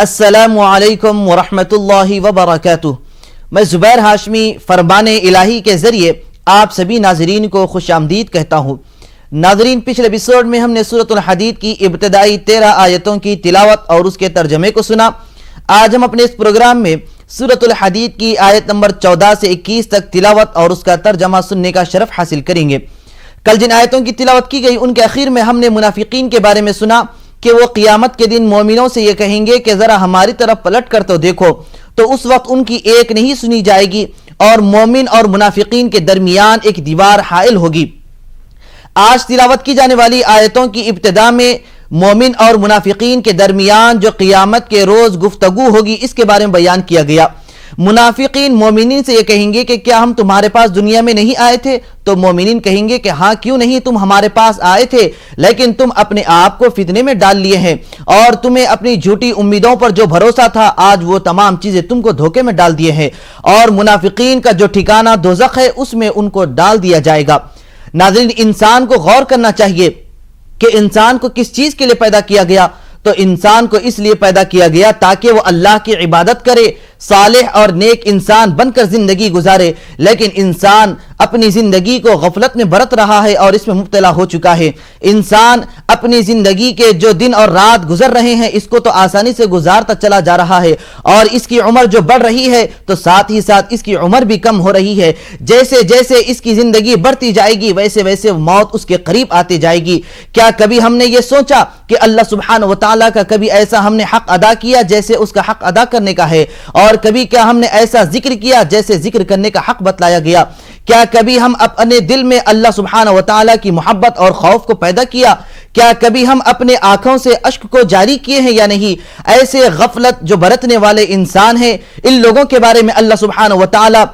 السلام علیکم ورحمۃ اللہ وبرکاتہ۔ میں زبیر ہاشمی فرمان الہی کے ذریعے آپ سبھی ناظرین کو خوش آمدید کہتا ہوں۔ ناظرین، پچھلے ایپیسوڈ میں ہم نے سورۃ الحدید کی ابتدائی 13 آیتوں کی تلاوت اور اس کے ترجمے کو سنا۔ آج ہم اپنے اس پروگرام میں سورۃ الحدید کی آیت نمبر 14 سے 21 تک تلاوت اور اس کا ترجمہ سننے کا شرف حاصل کریں گے۔ کل جن آیتوں کی تلاوت کی گئی ان کے اخیر میں ہم نے منافقین کے بارے میں سنا کہ وہ قیامت کے دن مومنوں سے یہ کہیں گے کہ ذرا ہماری طرف پلٹ کر تو دیکھو، تو اس وقت ان کی ایک نہیں سنی جائے گی اور مومن اور منافقین کے درمیان ایک دیوار حائل ہوگی۔ آج تلاوت کی جانے والی آیتوں کی ابتدا میں مومن اور منافقین کے درمیان جو قیامت کے روز گفتگو ہوگی اس کے بارے میں بیان کیا گیا۔ منافقین مومنین سے یہ کہیں گے کہ کیا ہم تمہارے پاس دنیا میں نہیں آئے تھے؟ تو مومنین کہیں گے کہ ہاں کیوں نہیں، تم ہمارے پاس آئے تھے، لیکن تم اپنے آپ کو فتنے میں ڈال لیے ہیں اور تمہیں اپنی جھوٹی امیدوں پر جو بھروسہ تھا آج وہ تمام چیزیں تم کو دھوکے میں ڈال دیے ہیں، اور منافقین کا جو ٹھکانہ دوزخ ہے اس میں ان کو ڈال دیا جائے گا۔ ناظرین، انسان کو غور کرنا چاہیے کہ انسان کو کس چیز کے لیے پیدا کیا گیا۔ تو انسان کو اس لیے پیدا کیا گیا تاکہ وہ اللہ کی عبادت کرے، صالح اور نیک انسان بن کر زندگی گزارے، لیکن انسان اپنی زندگی کو غفلت میں برت رہا ہے اور اس میں مبتلا ہو چکا ہے۔ انسان اپنی زندگی کے جو دن اور رات گزر رہے ہیں اس کو تو آسانی سے گزارتا چلا جا رہا ہے، اور اس کی عمر جو بڑھ رہی ہے تو ساتھ ہی ساتھ اس کی عمر بھی کم ہو رہی ہے۔ جیسے جیسے اس کی زندگی بڑھتی جائے گی ویسے ویسے موت اس کے قریب آتی جائے گی۔ کیا کبھی ہم نے یہ سوچا کہ اللہ سبحانہ و تعالیٰ کا کبھی ایسا ہم نے حق ادا کیا جیسے اس کا حق ادا کرنے کا ہے؟ اور کبھی کیا ہم نے ایسا ذکر کیا جیسے ذکر کرنے کا حق بتلایا گیا؟ کیا کبھی ہم اپنے دل میں اللہ سبحانہ و تعالیٰ کی محبت اور خوف کو پیدا کیا؟ کیا کبھی ہم اپنے آنکھوں سے اشک کو جاری کیے ہیں یا نہیں؟ ایسے غفلت جو برتنے والے انسان ہیں ان لوگوں کے بارے میں اللہ سبحانہ و تعالیٰ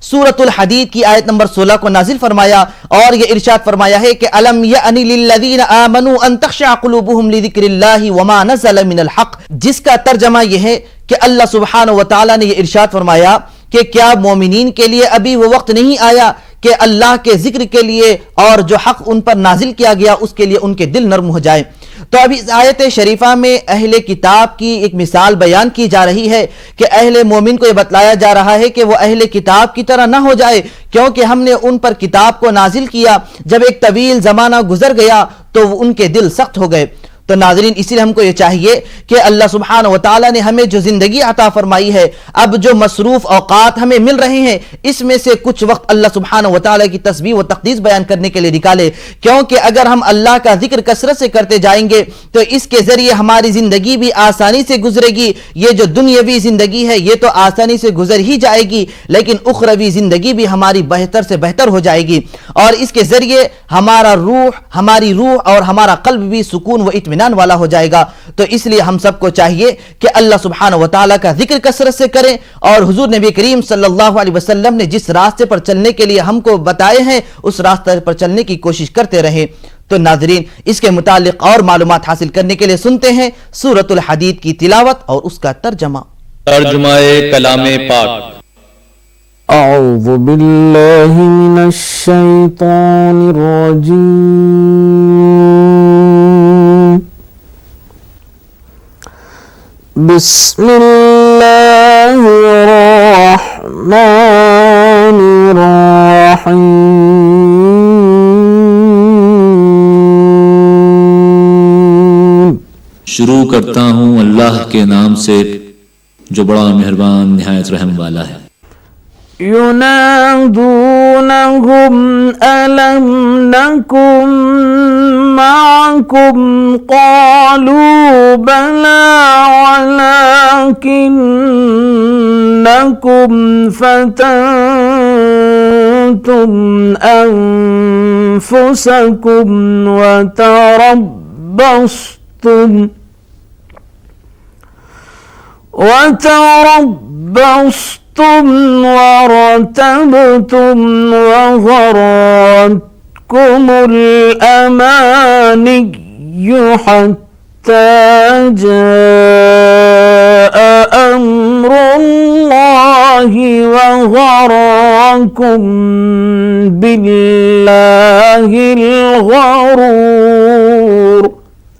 سورۃ الحدید کی آیت نمبر 16 کو نازل فرمایا اور یہ ارشاد فرمایا ہے کہ الم یأن للذین آمنوا ان تخشع قلوبهم لذکر اللہ وما نزل من الحق، جس کا ترجمہ یہ ہے کہ اللہ سبحانہ و تعالیٰ نے یہ ارشاد فرمایا کہ کیا مومنین کے لیے ابھی وہ وقت نہیں آیا کہ اللہ کے ذکر کے لیے اور جو حق ان پر نازل کیا گیا اس کے لیے ان کے دل نرم ہو جائیں۔ تو ابھی اس آیت شریفہ میں اہل کتاب کی ایک مثال بیان کی جا رہی ہے کہ اہل مومن کو یہ بتلایا جا رہا ہے کہ وہ اہل کتاب کی طرح نہ ہو جائے، کیونکہ ہم نے ان پر کتاب کو نازل کیا، جب ایک طویل زمانہ گزر گیا تو ان کے دل سخت ہو گئے۔ تو ناظرین، اسی لیے ہم کو یہ چاہیے کہ اللہ سبحانہ و تعالیٰ نے ہمیں جو زندگی عطا فرمائی ہے، اب جو مصروف اوقات ہمیں مل رہے ہیں اس میں سے کچھ وقت اللہ سبحانہ و تعالیٰ کی تسبیح و تقدیس بیان کرنے کے لیے نکالے، کیونکہ اگر ہم اللہ کا ذکر کثرت سے کرتے جائیں گے تو اس کے ذریعے ہماری زندگی بھی آسانی سے گزرے گی۔ یہ جو دنیاوی زندگی ہے یہ تو آسانی سے گزر ہی جائے گی، لیکن اخروی زندگی بھی ہماری بہتر سے بہتر ہو جائے گی، اور اس کے ذریعے ہماری روح اور ہمارا قلب بھی سکون و اطمینان والا ہو جائے گا۔ تو اس لیے ہم سب کو چاہیے کہ اللہ سبحانہ و تعالیٰ کا ذکر کثرت سے کریں، اور حضور نبی کریم صلی اللہ علیہ وسلم نے جس راستے پر چلنے کے لیے ہم کو بتائے ہیں اس راستے پر چلنے کی کوشش کرتے رہیں۔ تو ناظرین، اس کے متعلق اور معلومات حاصل کرنے کے لیے سنتے ہیں سورۃ الحدید کی تلاوت اور اس کا ترجمہ۔ ترجمہ کلام پاک۔ اعوذ باللہ من الشیطان الرجیم، بسم اللہ الرحمن الرحیم۔ شروع کرتا ہوں اللہ کے نام سے جو بڑا مہربان نہایت رحم والا ہے۔ ينادونهم ألم نكن معكم قالوا بلى ولكنكم فتنتم أنفسكم وتربصتم ورتبتم وغرتكم الأماني حتى جاء أمر الله وغركم بالله الغرور۔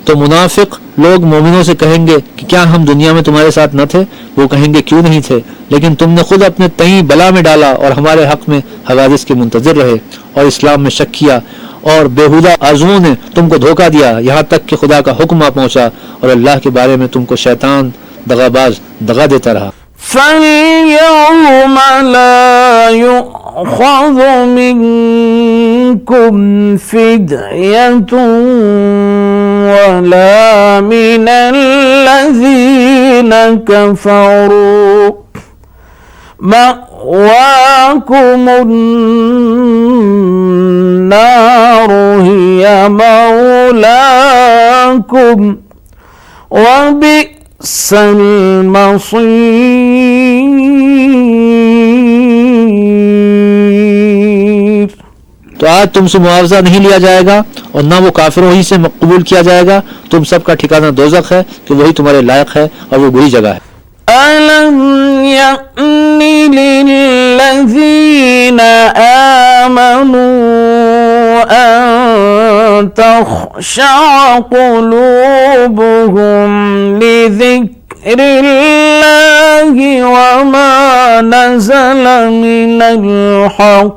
तो मुनाफिक लोग मोमिनों से कहेंगे कि क्या हम दुनिया में तुम्हारे साथ न थे? वो कहेंगे क्यों नहीं थे, लेकिन तुमने खुद अपने तई बला में डाला और हमारे हक में हवादिस के मुंतजिर रहे और इस्लाम में शक किया और बेहुदा आरजुओं ने तुमको धोखा दिया, यहाँ तक कि खुदा का हुक्म आ पहुंचा और अल्लाह के बारे में तुमको शैतान दगाबाज दगा देता रहा। فَالْيَوْمَ لَا يُؤْخَذُ مِنكُمْ فِدْيَةٌ وَلَا مِنَ الَّذِينَ كَفَرُوا مَأْوَاكُمُ النَّارُ هِيَ مَوْلَاكُمْ وَبِئْسَ الْمَصِيرُ। तो आज तुमसे मुआवजा नहीं लिया जाएगा और ना वो काफिरों ही से कबूल किया जाएगा। तुम सबका ठिकाना दोज़ख है कि वही तुम्हारे लायक है और वो बुरी जगह है। أَلَمْ يَأْنِ لِلَّذِينَ آمَنُوا أَن تَخْشَعَ قُلُوبُهُمْ لِذِكْرِ اللَّهِ وَمَا نَزَلَ مِنَ الْحَقِّ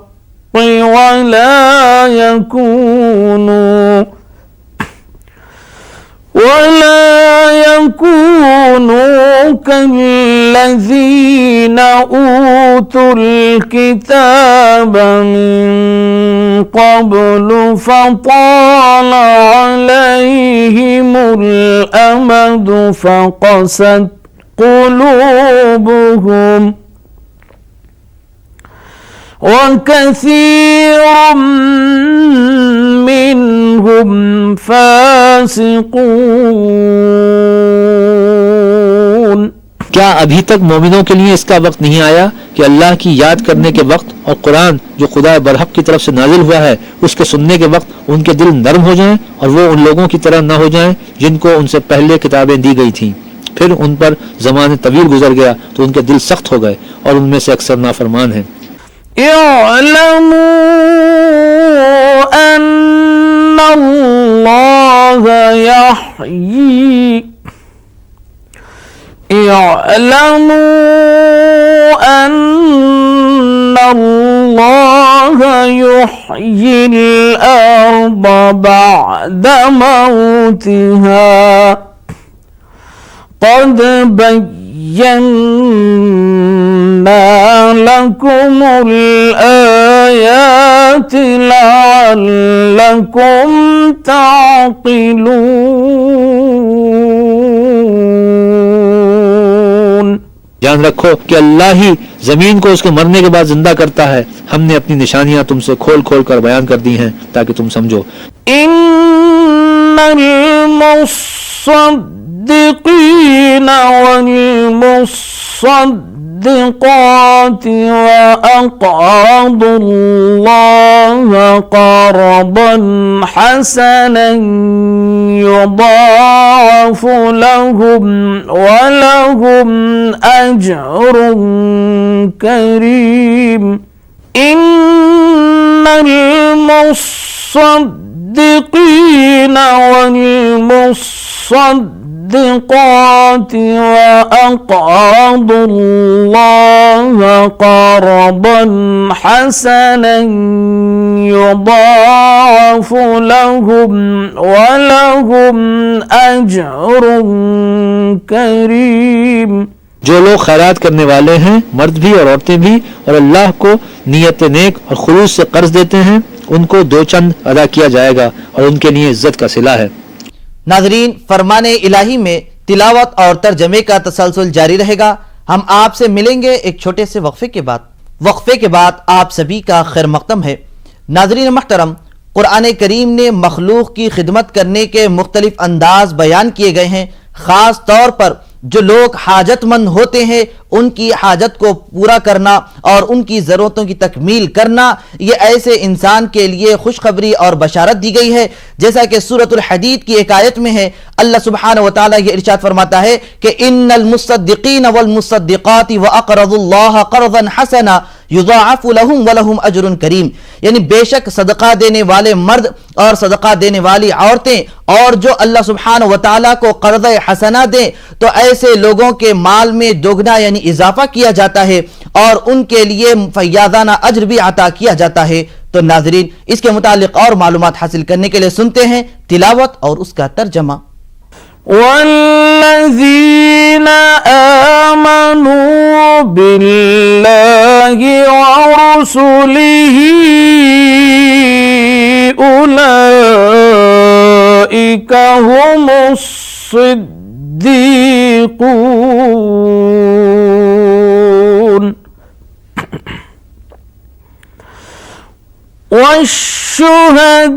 ولا يكونوا كالذين أوتوا الكتاب من قبل فطال عليهم الأمد فقست قلوبهم وكثير منهم فاسقون। क्या अभी तक मोमिनों के लिए इसका वक्त नहीं आया कि अल्लाह की याद करने के वक्त और कुरान जो खुदा बरहक की तरफ से नाजिल हुआ है उसके सुनने के वक्त उनके दिल नरम हो जाएं और वो उन लोगों की तरह न हो जाएं जिनको उनसे पहले किताबें दी गई थीं, फिर उन पर ज़माने तवील गुजर गया तो उनके दिल सख्त हो गए और उनमें से अक्सर नाफरमान हैं। اعلموا أن الله يحيي الأرض بعد موتها قد بينا لكم الآيات لعلكم تعقلون। जान रखो कि अल्लाह ही जमीन को उसके मरने के बाद जिंदा करता है। हमने अपनी निशानियां तुमसे खोल खोल कर बयान कर दी हैं ताकि तुम समझो। الصديقين والمصدقات وأقرضوا الله قرضا حسنا يضاعف لهم ولهم أجر كريم. إن المصدقين والمصدقات وأقرضوا الله قرضا حسنا يضاعف لهم ولهم أجر كريم. जो लोग खैरात करने वाले हैं, मर्द भी और औरतें भी, और अल्लाह को नियत नेक और खुलूस से कर्ज देते हैं, उनको दो चंद अदा किया जाएगा और उनके लिए इज्जत का सिला है। नाजरीन, फरमाने इलाही में तिलावत और तर्जमे का तसलसल जारी रहेगा। हम आपसे मिलेंगे एक छोटे से वक्फे के बाद। वक्फे के बाद आप सभी का खैर मक़दम है। नाजरीन महतरम, कुरान करीम ने मखलूक की खिदमत करने के मुख्तलिफ अंदाज बयान किए गए हैं। ख़ास तौर पर जो लोग हाजतमंद होते हैं उनकी हाजत को पूरा करना और उनकी ज़रूरतों की तकमील करना, ये ऐसे इंसान के लिए खुशखबरी और बशारत दी गई है। जैसा कि सूरतुल हदीद की एक आयत में है, अल्लाह सुब्हानहु व तआला ये इरशाद फरमाता है कि इन्नल मुसद्दिकीन वल मुसद्दिकाति व अक़रदुल्लाह क़र्ज़न हसना युज़ाअफ़ु लहुम व लहुम अजरुन करीम। यानी बेशक सदका देने वाले मर्द और सदका देने वाली औरतें और जो अल्लाह सुब्हानहु व तआला को कर्ज़ हसना दें तो ऐसे लोगों के माल में दोगुना यानी इजाफा किया जाता है और उनके लिए फैयादाना अज्र भी अता किया जाता है। तो नाज़रीन, इसके मुतालिक और मालूमात हासिल करने के लिए सुनते हैं तिलावत और उसका तर्जमा। वल्लज़ीना आमनू बिल्लाहि व रसूलिही उलाइका हुमुस सिद्दीक़ून वश्शुहदाउ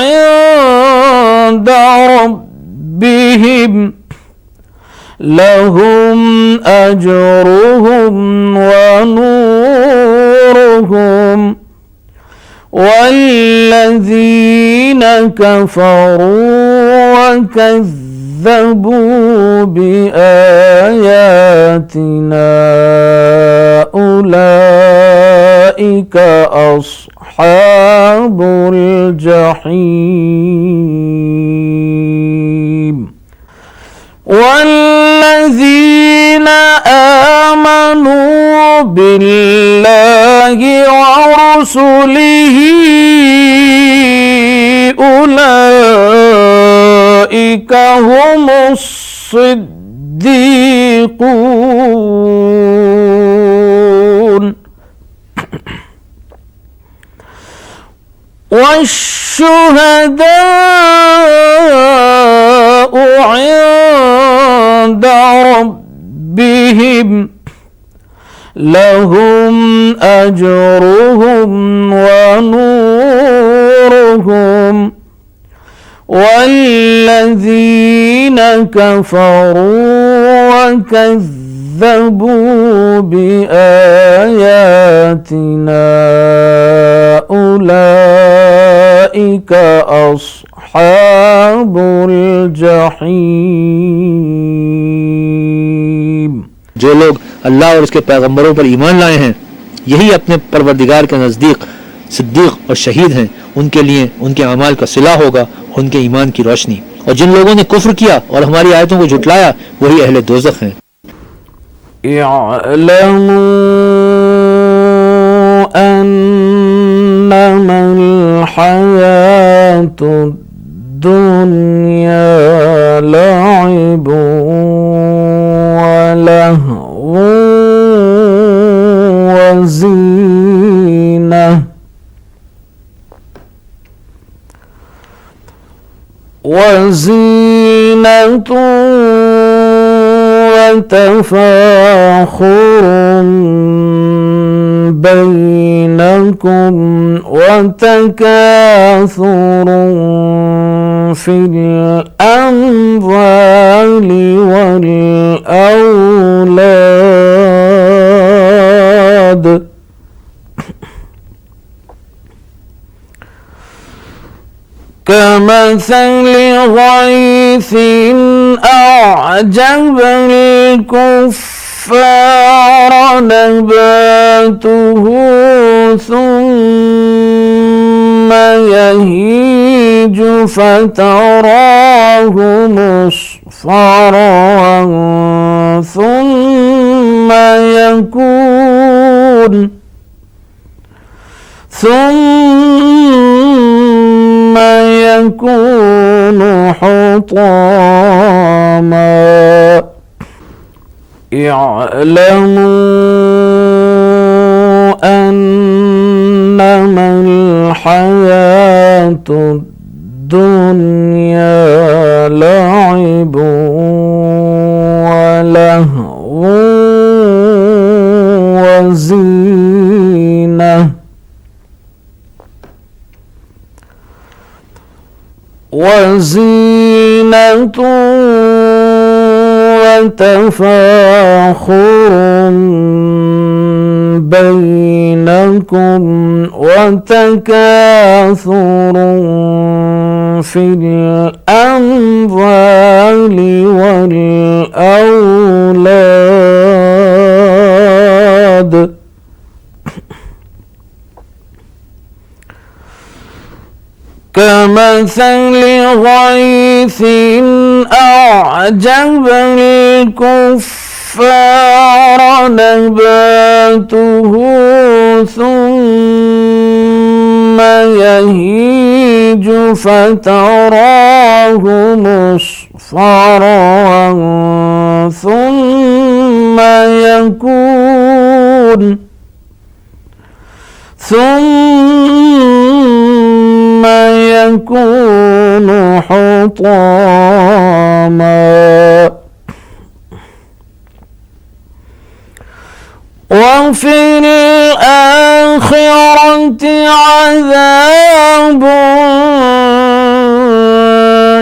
इंद रब्बिहिम लहुम अजरुहुम व नूरुहुम वल्लज़ीन कफ़रू वकज़्ज़बू बिआयातिना उलाइका अस्हाबुल जहीम। वल्लज़ीन आमनू बिल्लाहि व रसूलिही उलाइका हुमुस सिद्दीक़ून वश्शुहदाउ इंद रब्बिहिम लहुम अजरुहुम व नूरुहुम वल्लज़ीन कफ़रू वकज़्ज़बू बिआयातिना उलाइका अस्हाबुल जहीम। जो लोग अल्लाह और उसके पैगंबरों पर ईमान लाए हैं, यही अपने परवरदिगार के नज़दीक सिद्दीक और शहीद हैं। उनके लिए उनके अमाल का सिला होगा, उनके ईमान की रोशनी। और जिन लोगों ने कुफ्र किया और हमारी आयतों को झुटलाया, वही अहले दोज़ख हैं। इअलमू अन्नमल हयातुद दुनिया लइबुन व लहवुन व ज़ीनह وتفاخر بينكم وتكاثر في الأموال والأولاد كمثل غيث أعجب الكفار نباته ثم يهيج فتراه مصفرا ثم يكون حطاما اعلموا أنما الحياة الدنيا لعب ولهو وزينة تفاخر بينكم وتكاثر في الأموال والأولاد كمثل غيث أعجب الكفار نباته ثم يهيج فتراه مصفرا ثم يكون حطاما وفي الآخرة عذاب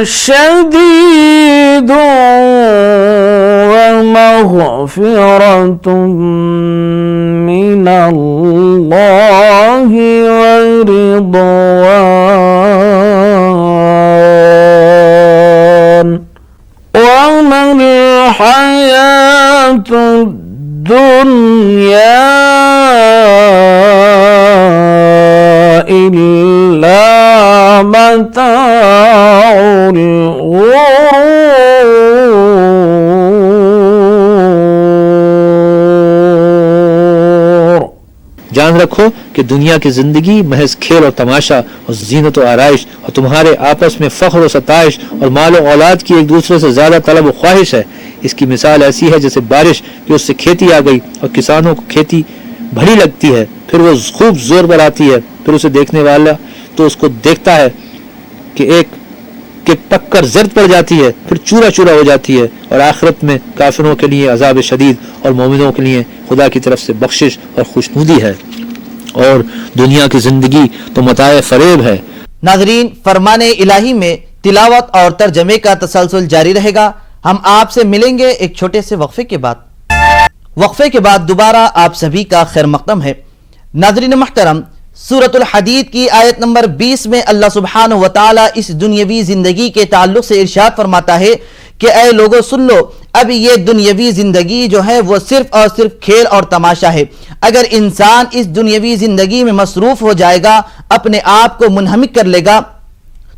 شديد ومغفرة من الله ورضوان وما الحياة الدنيا إلا متاع الغرور. جان رکھو کہ دنیا کی زندگی محض کھیل اور تماشا اور زینت و آرائش اور تمہارے آپس میں فخر و ستائش اور مال و اولاد کی ایک دوسرے سے زیادہ طلب و خواہش ہے. اس کی مثال ایسی ہے جیسے بارش کہ اس سے کھیتی آ گئی اور کسانوں کو کھیتی بڑی لگتی ہے، پھر وہ خوب زور پر آتی ہے، پھر اسے دیکھنے والا تو اس کو دیکھتا ہے کہ پک کر زرد پڑ جاتی ہے، پھر چورا چورا ہو جاتی ہے. اور آخرت میں کافروں کے لیے عذاب شدید اور مومنوں کے لیے خدا کی طرف سے بخشش اور خوشنودی ہے. اور دنیا کی زندگی تو متاع فریب ہے. ناظرین، فرمان الہی میں تلاوت اور ترجمے کا تسلسل جاری رہے گا. ہم آپ سے ملیں گے ایک چھوٹے سے وقفے کے بعد. وقفے کے بعد دوبارہ آپ سبھی کا خیر مقدم ہے. ناظرین محترم، سورۃ الحدید کی آیت نمبر 20 میں اللہ سبحانہ و تعالی اس دنیاوی زندگی کے تعلق سے ارشاد فرماتا ہے کہ اے لوگو سن لو، اب یہ دنیاوی زندگی جو ہے وہ صرف اور صرف کھیل اور تماشا ہے. اگر انسان اس دنیاوی زندگی میں مصروف ہو جائے گا، اپنے آپ کو منہمک کر لے گا،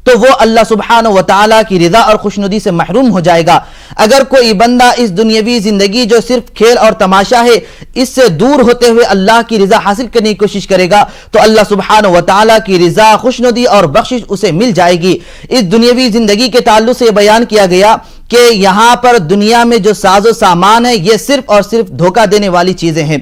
تو وہ اللہ سبحانہ و تعالیٰ کی رضا اور خوشنودی سے محروم ہو جائے گا. اگر کوئی بندہ اس دنیاوی زندگی جو صرف کھیل اور تماشا ہے اس سے دور ہوتے ہوئے اللہ کی رضا حاصل کرنے کی کوشش کرے گا تو اللہ سبحانہ و تعالیٰ کی رضا، خوشنودی اور بخشش اسے مل جائے گی. اس دنیاوی زندگی کے تعلق سے یہ بیان کیا گیا کہ یہاں پر دنیا میں جو ساز و سامان ہے یہ صرف اور صرف دھوکہ دینے والی چیزیں ہیں.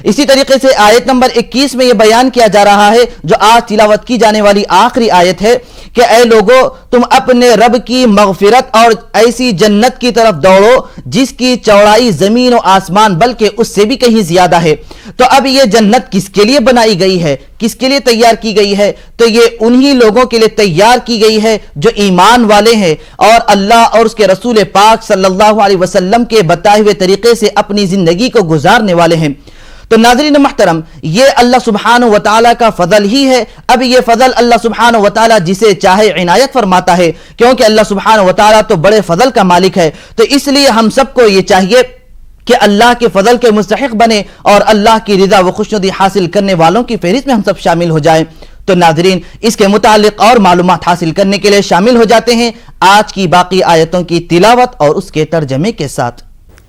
اسی طریقے سے آیت نمبر 21 میں یہ بیان کیا جا رہا ہے جو آج تلاوت کی جانے والی آخری آیت ہے کہ اے لوگو تم اپنے رب کی مغفرت اور ایسی جنت کی طرف دوڑو جس کی چوڑائی زمین و آسمان بلکہ اس سے بھی کہیں زیادہ ہے. تو اب یہ جنت کس کے لیے بنائی گئی ہے، کس کے لیے تیار کی گئی ہے؟ تو یہ انہی لوگوں کے لیے تیار کی گئی ہے جو ایمان والے ہیں اور اللہ اور اس کے رسول پاک صلی اللہ علیہ وسلم کے بتائے ہوئے طریقے سے اپنی زندگی کو گزارنے والے ہیں. تو ناظرین محترم، یہ اللہ سبحانہ و تعالیٰ کا فضل ہی ہے. اب یہ فضل اللہ سبحانہ و تعالیٰ جسے چاہے عنایت فرماتا ہے، کیونکہ اللہ سبحانہ و تعالیٰ تو بڑے فضل کا مالک ہے. تو اس لیے ہم سب کو یہ چاہیے کہ اللہ کے فضل کے مستحق بنے اور اللہ کی رضا و خوشنودی حاصل کرنے والوں کی فہرست میں ہم سب شامل ہو جائیں. تو ناظرین، اس کے متعلق اور معلومات حاصل کرنے کے لیے شامل ہو جاتے ہیں آج کی باقی آیتوں کی تلاوت اور اس کے ترجمے کے ساتھ.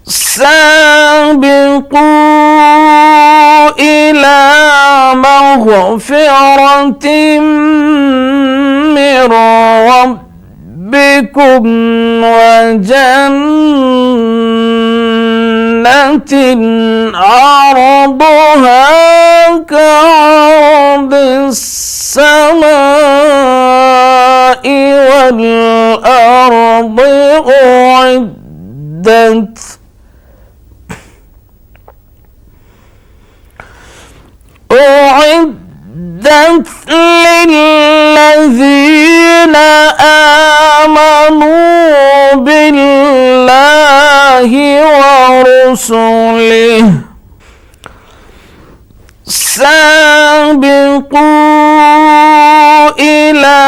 سابقوا إلى مغفرة من ربكم وجنة عرضها كعرض السماء والأرض أعدت للذين آمنوا بالله ورسله سابقوا إلى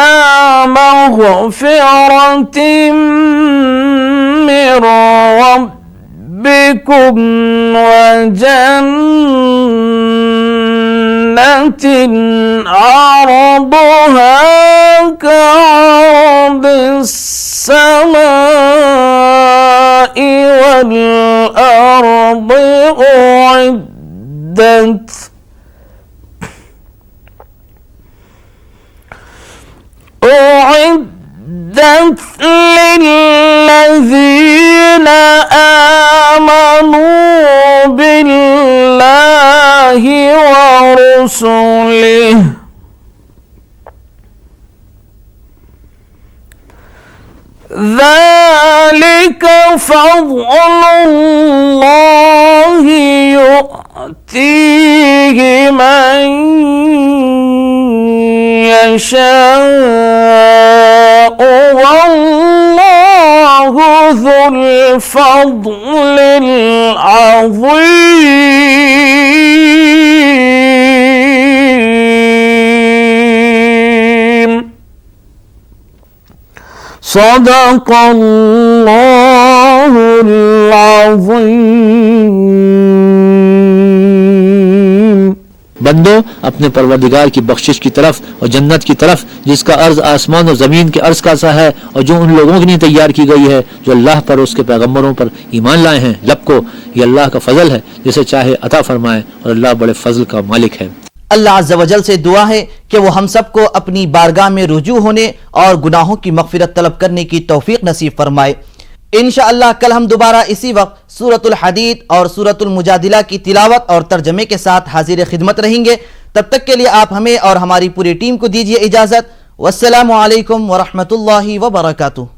مغفرة من ربكم وجنة عرضها كعرض السماء والأرض أعدت للذين آمنوا بالله ورسله ذلك فضل الله يؤتيه من يشاء والله ذو الفضل العظيم صدق الله العظيم। बंदो, अपने परवरदिगार की बख्शिश की तरफ और जन्नत की तरफ जिसका अर्ज आसमान और ज़मीन के अर्ज का सा है और जो उन लोगों के लिए तैयार की गई है जो अल्लाह पर और उसके पैगम्बरों पर ईमान लाए हैं, लबको ये अल्लाह का फजल है जिसे चाहे अता फरमाए और अल्लाह बड़े फजल का मालिक है। अल्लाह अज़्ज़ व जल से दुआ है कि वो हम सबको अपनी बारगाह में रुजू होने और गुनाहों की मग़फ़िरत तलब करने की तौफीक नसीब फरमाए। इंशाअल्लाह कल हम दोबारा इसी वक्त सूरतुल हदीद और सूरतुल मुजादिला की तिलावत और तर्जमे के साथ हाजिर खिदमत रहेंगे। तब तक के लिए आप हमें और हमारी पूरी टीम को दीजिए इजाज़त। वस्सलामु अलैकुम व रहमतुल्लाहि व बरकातुहू।